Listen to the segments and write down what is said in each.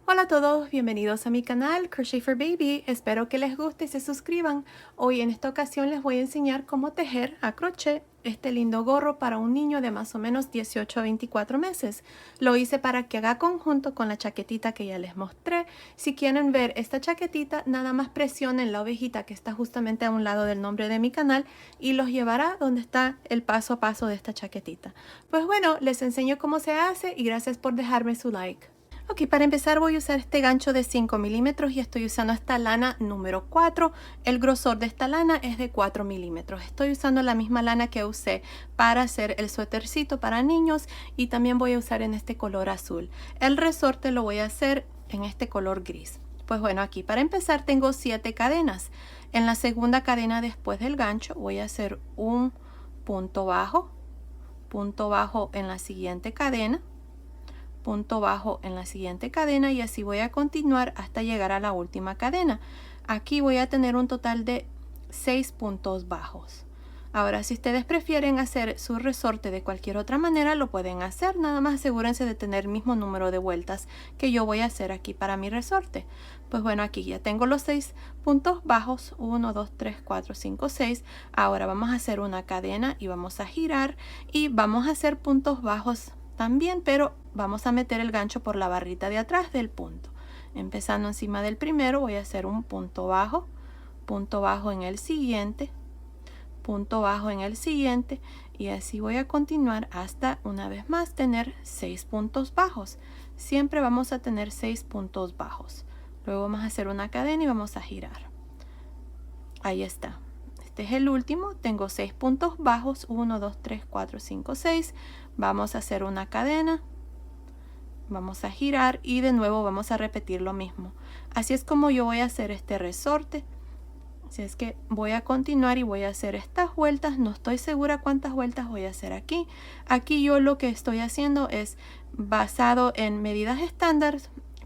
Hola a todos, bienvenidos a mi canal Crochet for Baby. Espero que les guste y se suscriban. Hoy en esta ocasión les voy a enseñar cómo tejer a crochet este lindo gorro para un niño de más o menos 18 a 24 meses. Lo hice para que haga conjunto con la chaquetita que ya les mostré. Si quieren ver esta chaquetita, nada más presionen la ovejita que está justamente a un lado del nombre de mi canal y los llevará donde está el paso a paso de esta chaquetita. Pues bueno, les enseño cómo se hace y gracias por dejarme su like. Ok, para empezar voy a usar este gancho de 5 milímetros y estoy usando esta lana número 4. El grosor de esta lana es de 4 milímetros. Estoy usando la misma lana que usé para hacer el suétercito para niños y también voy a usar en este color azul. El resorte lo voy a hacer en este color gris. Pues bueno, aquí para empezar tengo 7 cadenas. En la segunda cadena después del gancho voy a hacer un punto bajo en la siguiente cadena, punto bajo en la siguiente cadena y así voy a continuar hasta llegar a la última cadena. Aquí voy a tener un total de 6 puntos bajos. Ahora, si ustedes prefieren hacer su resorte de cualquier otra manera, lo pueden hacer. Nada más asegúrense de tener el mismo número de vueltas que yo voy a hacer aquí para mi resorte. Pues bueno, aquí ya tengo los 6 puntos bajos. 1, 2, 3, 4, 5, 6. Ahora vamos a hacer una cadena y vamos a girar y vamos a hacer puntos bajos también, pero vamos a meter el gancho por la barrita de atrás del punto. Empezando encima del primero voy a hacer un punto bajo en el siguiente, punto bajo en el siguiente y así voy a continuar hasta una vez más tener 6 puntos bajos. Siempre vamos a tener 6 puntos bajos. Luego vamos a hacer una cadena y vamos a girar. Ahí está. Este es el último. Tengo 6 puntos bajos. 1, 2, 3, 4, 5, 6. Vamos a hacer una cadena. Vamos a girar y de nuevo vamos a repetir lo mismo. Así es como yo voy a hacer este resorte. Así es que voy a continuar y voy a hacer estas vueltas. No estoy segura cuántas vueltas voy a hacer aquí. Aquí yo lo que estoy haciendo es basado en medidas estándar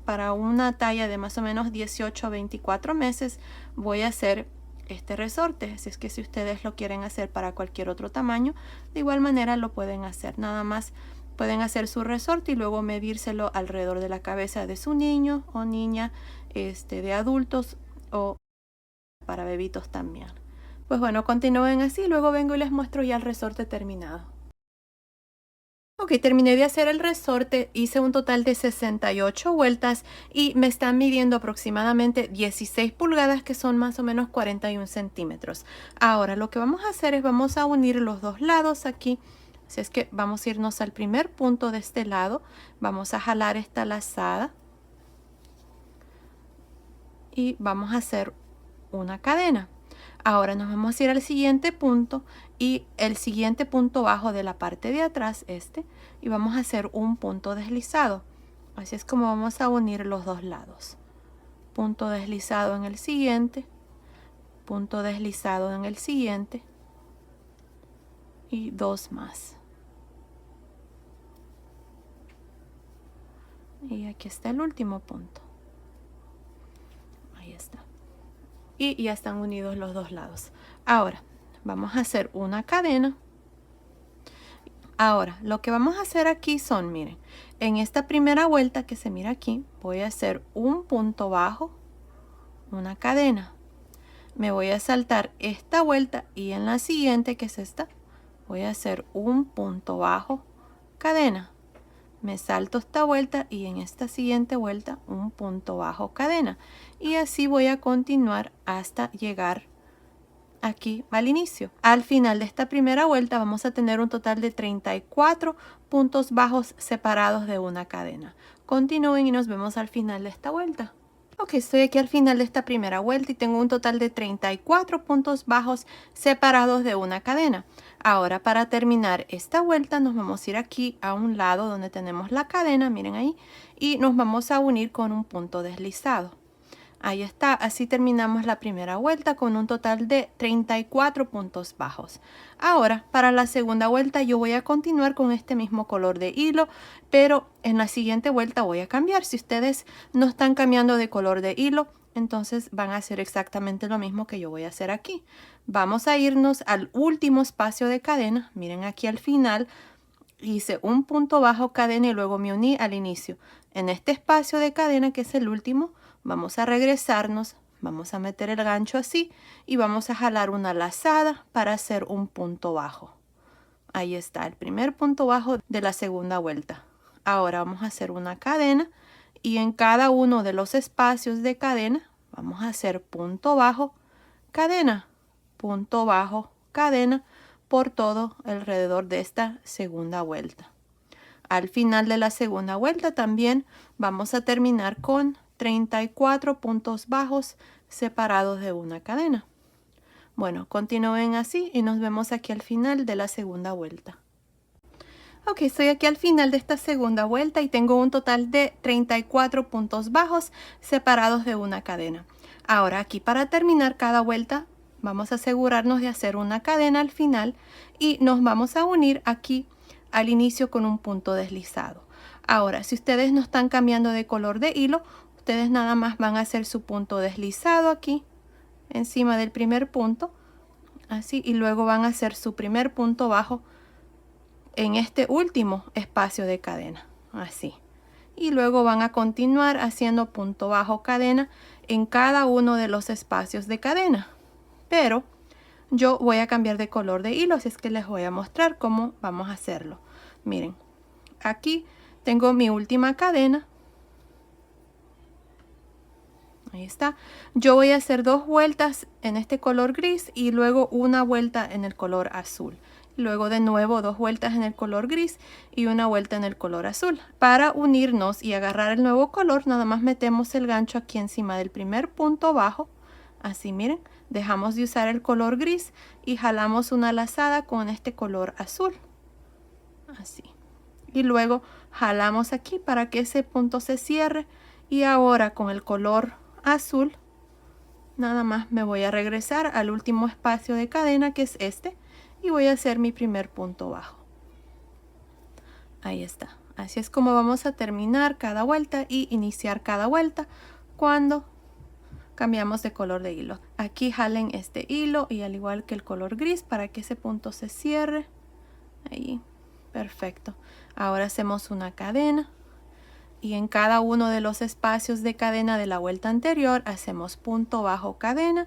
para una talla de más o menos 18 a 24 meses. Voy a hacer este resorte. Así es que si ustedes lo quieren hacer para cualquier otro tamaño, de igual manera lo pueden hacer. Nada más pueden hacer su resorte y luego medírselo alrededor de la cabeza de su niño o niña, de adultos o para bebitos también. Pues bueno, continúen así, luego vengo y les muestro ya el resorte terminado. Ok, terminé de hacer el resorte, hice un total de 68 vueltas y me están midiendo aproximadamente 16 pulgadas, que son más o menos 41 centímetros. Ahora lo que vamos a hacer es vamos a unir los dos lados aquí. Así es que vamos a irnos al primer punto de este lado, vamos a jalar esta lazada y vamos a hacer una cadena. Ahora nos vamos a ir al siguiente punto y el siguiente punto bajo de la parte de atrás, y vamos a hacer un punto deslizado. Así es como vamos a unir los dos lados. Punto deslizado en el siguiente, punto deslizado en el siguiente y dos más. Y aquí está el último punto. Ahí está. Y ya están unidos los dos lados. Ahora vamos a hacer una cadena. Ahora lo que vamos a hacer aquí son, miren, en esta primera vuelta que se mira aquí, voy a hacer un punto bajo, una cadena. Me voy a saltar esta vuelta y en la siguiente, que es esta, voy a hacer un punto bajo, cadena. Me salto esta vuelta y en esta siguiente vuelta un punto bajo, cadena. Y así voy a continuar hasta llegar aquí al inicio. Al final de esta primera vuelta vamos a tener un total de 34 puntos bajos separados de una cadena. Continúen y nos vemos al final de esta vuelta. Ok, estoy aquí al final de esta primera vuelta y tengo un total de 34 puntos bajos separados de una cadena. Ahora, para terminar esta vuelta nos vamos a ir aquí a un lado donde tenemos la cadena, miren ahí, y nos vamos a unir con un punto deslizado. Ahí está, así terminamos la primera vuelta con un total de 34 puntos bajos. Ahora, para la segunda vuelta yo voy a continuar con este mismo color de hilo, pero en la siguiente vuelta voy a cambiar. Si ustedes no están cambiando de color de hilo, entonces van a hacer exactamente lo mismo que yo voy a hacer aquí. Vamos a irnos al último espacio de cadena. Miren aquí al final, hice un punto bajo, cadena y luego me uní al inicio. En este espacio de cadena, que es el último, vamos a regresarnos, vamos a meter el gancho así y vamos a jalar una lazada para hacer un punto bajo. Ahí está, el primer punto bajo de la segunda vuelta. Ahora vamos a hacer una cadena y en cada uno de los espacios de cadena vamos a hacer punto bajo, cadena, punto bajo, cadena por todo alrededor de esta segunda vuelta. Al final de la segunda vuelta también vamos a terminar con 34 puntos bajos separados de una cadena. Bueno, continúen así y nos vemos aquí al final de la segunda vuelta. Ok, estoy aquí al final de esta segunda vuelta y tengo un total de 34 puntos bajos separados de una cadena. Ahora aquí para terminar cada vuelta vamos a asegurarnos de hacer una cadena al final y nos vamos a unir aquí al inicio con un punto deslizado. Ahora, si ustedes no están cambiando de color de hilo, ustedes nada más van a hacer su punto deslizado aquí encima del primer punto, así, y luego van a hacer su primer punto bajo en este último espacio de cadena, así. Y luego van a continuar haciendo punto bajo, cadena en cada uno de los espacios de cadena. Pero yo voy a cambiar de color de hilo, así es que les voy a mostrar cómo vamos a hacerlo. Miren, aquí tengo mi última cadena. Ahí está. Yo voy a hacer 2 vueltas en este color gris y luego una vuelta en el color azul. Luego de nuevo 2 vueltas en el color gris y una vuelta en el color azul. Para unirnos y agarrar el nuevo color, nada más metemos el gancho aquí encima del primer punto bajo. Así, miren, dejamos de usar el color gris y jalamos una lazada con este color azul. Así. Y luego jalamos aquí para que ese punto se cierre. Y ahora con el color azul, nada más me voy a regresar al último espacio de cadena, que es este, y voy a hacer mi primer punto bajo. Ahí está. Así es como vamos a terminar cada vuelta y iniciar cada vuelta cuando cambiamos de color de hilo. Aquí jalen este hilo y al igual que el color gris para que ese punto se cierre. Ahí, perfecto. Ahora hacemos una cadena. Y en cada uno de los espacios de cadena de la vuelta anterior hacemos punto bajo, cadena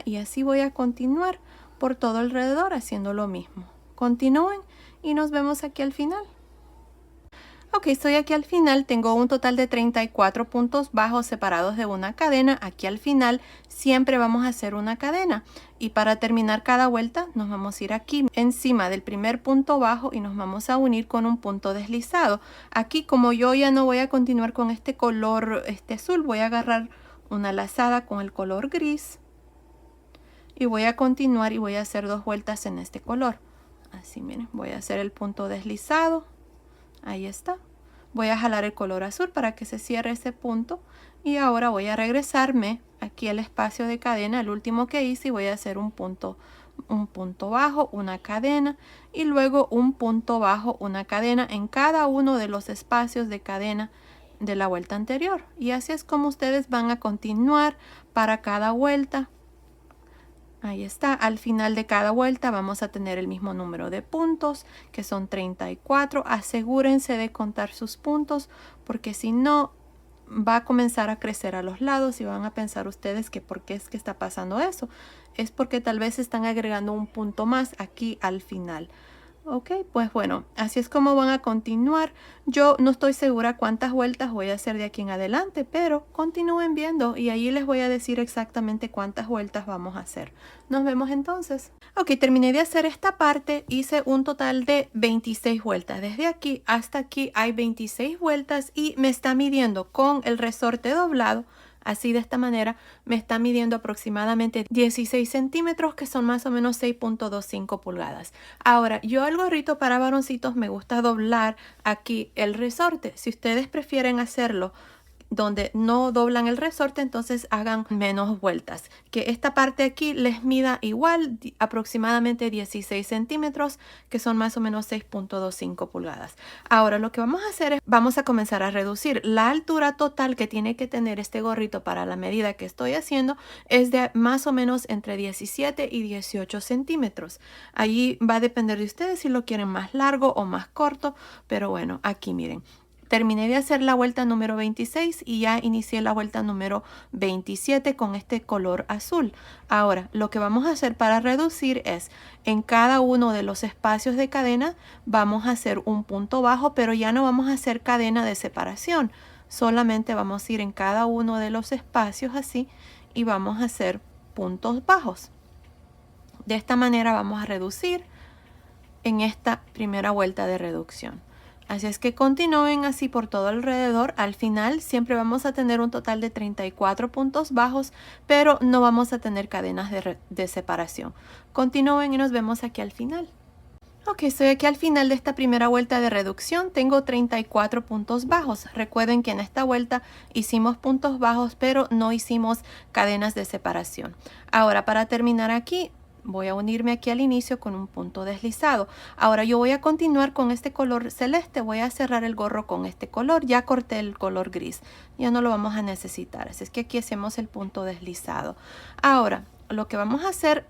y así voy a continuar por todo alrededor haciendo lo mismo. Continúen y nos vemos aquí al final. Ok, estoy aquí al final, tengo un total de 34 puntos bajos separados de una cadena. Aquí al final siempre vamos a hacer una cadena y para terminar cada vuelta nos vamos a ir aquí encima del primer punto bajo y nos vamos a unir con un punto deslizado. Aquí, como yo ya no voy a continuar con este color azul, voy a agarrar una lazada con el color gris y voy a continuar y voy a hacer 2 vueltas en este color. Así, miren, voy a hacer el punto deslizado. Ahí está. Voy a jalar el color azul para que se cierre ese punto y ahora voy a regresarme aquí al espacio de cadena, el último que hice, y voy a hacer un punto bajo, una cadena y luego un punto bajo, una cadena en cada uno de los espacios de cadena de la vuelta anterior. Y así es como ustedes van a continuar para cada vuelta. Ahí está, al final de cada vuelta vamos a tener el mismo número de puntos, que son 34. Asegúrense de contar sus puntos, porque si no, va a comenzar a crecer a los lados y van a pensar ustedes que por qué es que está pasando eso. Es porque tal vez están agregando un punto más aquí al final. Ok, pues bueno, así es como van a continuar. Yo no estoy segura cuántas vueltas voy a hacer de aquí en adelante, pero continúen viendo y ahí les voy a decir exactamente cuántas vueltas vamos a hacer. Nos vemos entonces. Ok, terminé de hacer esta parte, hice un total de 26 vueltas. Desde aquí hasta aquí hay 26 vueltas y me está midiendo con el resorte doblado. Así, de esta manera me está midiendo aproximadamente 16 centímetros, que son más o menos 6.25 pulgadas. Ahora, yo al gorrito para varoncitos me gusta doblar aquí el resorte. Si ustedes prefieren hacerlo donde no doblan el resorte, entonces hagan menos vueltas. Que esta parte aquí les mida igual, aproximadamente 16 centímetros, que son más o menos 6.25 pulgadas. Ahora lo que vamos a hacer es, vamos a comenzar a reducir. La altura total que tiene que tener este gorrito para la medida que estoy haciendo es de más o menos entre 17 y 18 centímetros. Allí va a depender de ustedes si lo quieren más largo o más corto, pero bueno, aquí miren. Terminé de hacer la vuelta número 26 y ya inicié la vuelta número 27 con este color azul. Ahora, lo que vamos a hacer para reducir es, en cada uno de los espacios de cadena vamos a hacer un punto bajo, pero ya no vamos a hacer cadena de separación. Solamente vamos a ir en cada uno de los espacios así y vamos a hacer puntos bajos. De esta manera vamos a reducir en esta primera vuelta de reducción. Así es que continúen así por todo alrededor. Al final siempre vamos a tener un total de 34 puntos bajos, pero no vamos a tener cadenas de separación. Continúen y nos vemos aquí al final. Ok, estoy aquí al final de esta primera vuelta de reducción. Tengo 34 puntos bajos. Recuerden que en esta vuelta hicimos puntos bajos, pero no hicimos cadenas de separación. Ahora, para terminar aquí, voy a unirme aquí al inicio con un punto deslizado. Ahora yo voy a continuar con este color celeste. Voy a cerrar el gorro con este color. Ya corté el color gris. Ya no lo vamos a necesitar. Así es que aquí hacemos el punto deslizado. Ahora, lo que vamos a hacer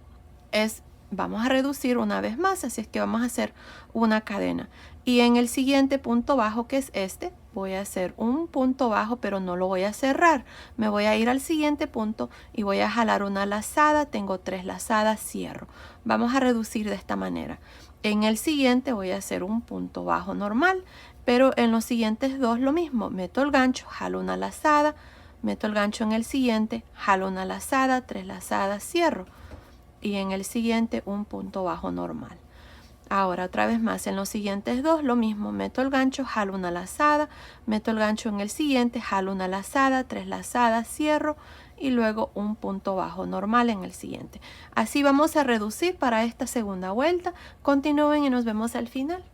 es, vamos a reducir una vez más. Así es que vamos a hacer una cadena. Y en el siguiente punto bajo, que es este, voy a hacer un punto bajo, pero no lo voy a cerrar. Me voy a ir al siguiente punto y voy a jalar una lazada. Tengo 3 lazadas, cierro. Vamos a reducir de esta manera. En el siguiente voy a hacer un punto bajo normal, pero en los siguientes dos lo mismo. Meto el gancho, jalo una lazada, meto el gancho en el siguiente, jalo una lazada, 3 lazadas, cierro. Y en el siguiente un punto bajo normal. Ahora otra vez más, en los siguientes dos lo mismo, meto el gancho, jalo una lazada, meto el gancho en el siguiente, jalo una lazada, 3 lazadas, cierro y luego un punto bajo normal en el siguiente. Así vamos a reducir para esta segunda vuelta. Continúen y nos vemos al final.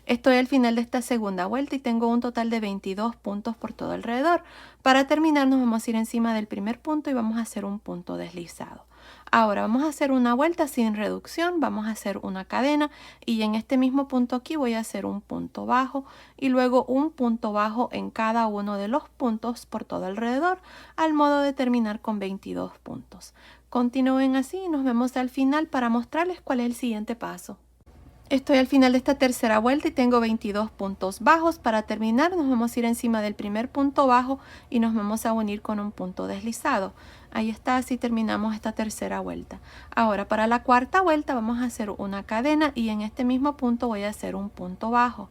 Estoy al final de esta segunda vuelta y tengo un total de 22 puntos por todo alrededor. Para terminar nos vamos a ir encima del primer punto y vamos a hacer un punto deslizado. Ahora vamos a hacer una vuelta sin reducción, vamos a hacer una cadena y en este mismo punto aquí voy a hacer un punto bajo y luego un punto bajo en cada uno de los puntos por todo alrededor, al modo de terminar con 22 puntos. Continúen así y nos vemos al final para mostrarles cuál es el siguiente paso. Estoy al final de esta tercera vuelta y tengo 22 puntos bajos. Para terminar nos vamos a ir encima del primer punto bajo y nos vamos a unir con un punto deslizado. Ahí está, así terminamos esta tercera vuelta. Ahora para la cuarta vuelta vamos a hacer una cadena y en este mismo punto voy a hacer un punto bajo.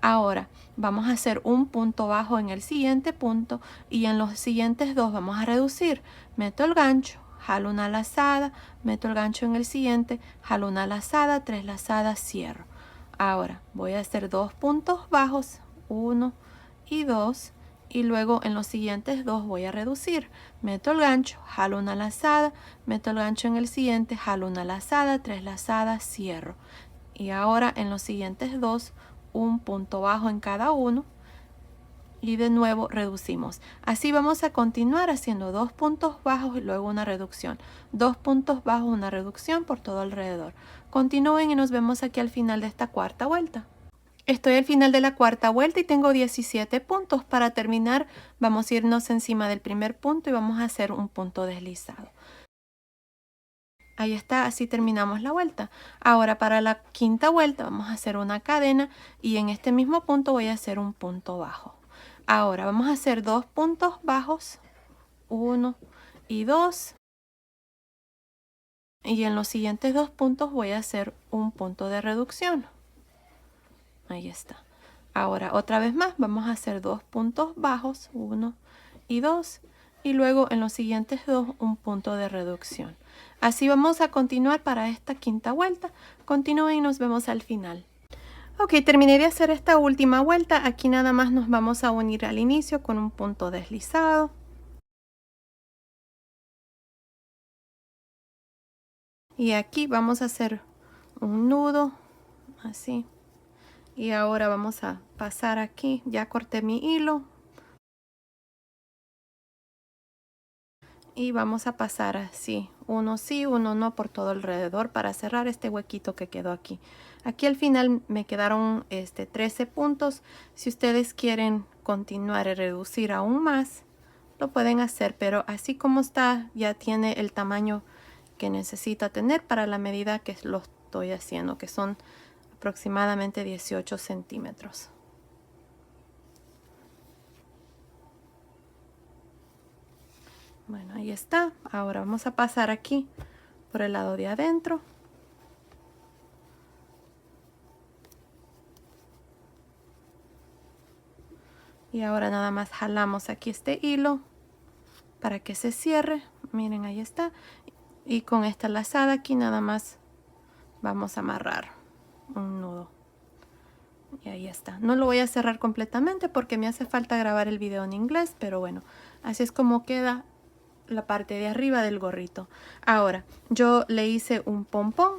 Ahora vamos a hacer un punto bajo en el siguiente punto y en los siguientes dos vamos a reducir. Meto el gancho, jalo una lazada, meto el gancho en el siguiente, jalo una lazada, 3 lazadas, cierro. Ahora voy a hacer 2 puntos bajos, 1 y 2, y luego en los siguientes dos voy a reducir. Meto el gancho, jalo una lazada, meto el gancho en el siguiente, jalo una lazada, 3 lazadas, cierro. Y ahora en los siguientes dos, un punto bajo en cada uno. Y de nuevo reducimos. Así vamos a continuar haciendo 2 puntos bajos y luego una reducción. 2 puntos bajos, una reducción por todo alrededor. Continúen y nos vemos aquí al final de esta cuarta vuelta. Estoy al final de la cuarta vuelta y tengo 17 puntos. Para terminar vamos a irnos encima del primer punto y vamos a hacer un punto deslizado. Ahí está, así terminamos la vuelta. Ahora para la quinta vuelta vamos a hacer una cadena y en este mismo punto voy a hacer un punto bajo. Ahora vamos a hacer 2 puntos bajos, 1 y 2. Y en los siguientes 2 puntos voy a hacer un punto de reducción. Ahí está. Ahora otra vez más vamos a hacer 2 puntos bajos, 1 y 2. Y luego en los siguientes 2 un punto de reducción. Así vamos a continuar para esta quinta vuelta. Continúen y nos vemos al final. Ok, terminé de hacer esta última vuelta. Aquí nada más nos vamos a unir al inicio con un punto deslizado. Y aquí vamos a hacer un nudo, así. Y ahora vamos a pasar aquí. Ya corté mi hilo. y vamos a pasar así, uno sí, uno no, por todo alrededor para cerrar este huequito que quedó aquí. Aquí al final me quedaron 13 puntos. Si ustedes quieren continuar y reducir aún más, lo pueden hacer, pero así como está, ya tiene el tamaño que necesita tener para la medida que lo estoy haciendo, que son aproximadamente 18 centímetros. Bueno, ahí está. Ahora vamos a pasar aquí por el lado de adentro. Y ahora nada más jalamos aquí este hilo para que se cierre. Miren, ahí está. Y con esta lazada aquí nada más vamos a amarrar un nudo. Y ahí está. No lo voy a cerrar completamente porque me hace falta grabar el video en inglés, pero bueno, así es como queda la parte de arriba del gorrito. Ahora, yo le hice un pompón.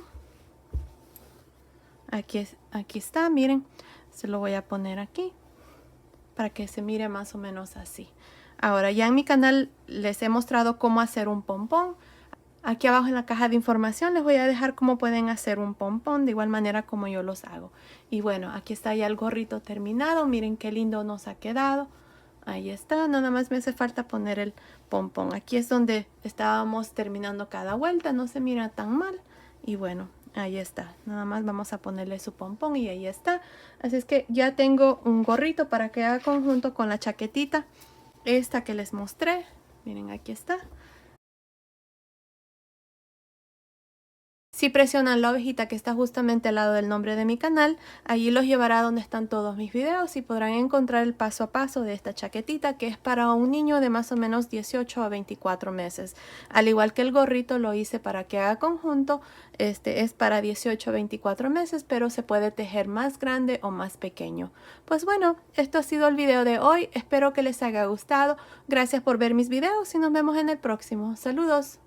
Aquí está, miren. Se lo voy a poner aquí para que se mire más o menos así. Ahora, ya en mi canal les he mostrado cómo hacer un pompón. Aquí abajo en la caja de información les voy a dejar cómo pueden hacer un pompón de igual manera como yo los hago. Y bueno, aquí está ya el gorrito terminado. Miren qué lindo nos ha quedado. Ahí está, nada más me hace falta poner el pompón. Aquí es donde estábamos terminando cada vuelta, no se mira tan mal. Y bueno, ahí está, nada más vamos a ponerle su pompón y ahí está. Así es que ya tengo un gorrito para que haga conjunto con la chaquetita esta que les mostré. Miren, aquí está. Si presionan la ovejita que está justamente al lado del nombre de mi canal, allí los llevará donde están todos mis videos y podrán encontrar el paso a paso de esta chaquetita que es para un niño de más o menos 18 a 24 meses. Al igual que el gorrito lo hice para que haga conjunto, este es para 18 a 24 meses, pero se puede tejer más grande o más pequeño. Pues bueno, esto ha sido el video de hoy, espero que les haya gustado. Gracias por ver mis videos y nos vemos en el próximo. Saludos.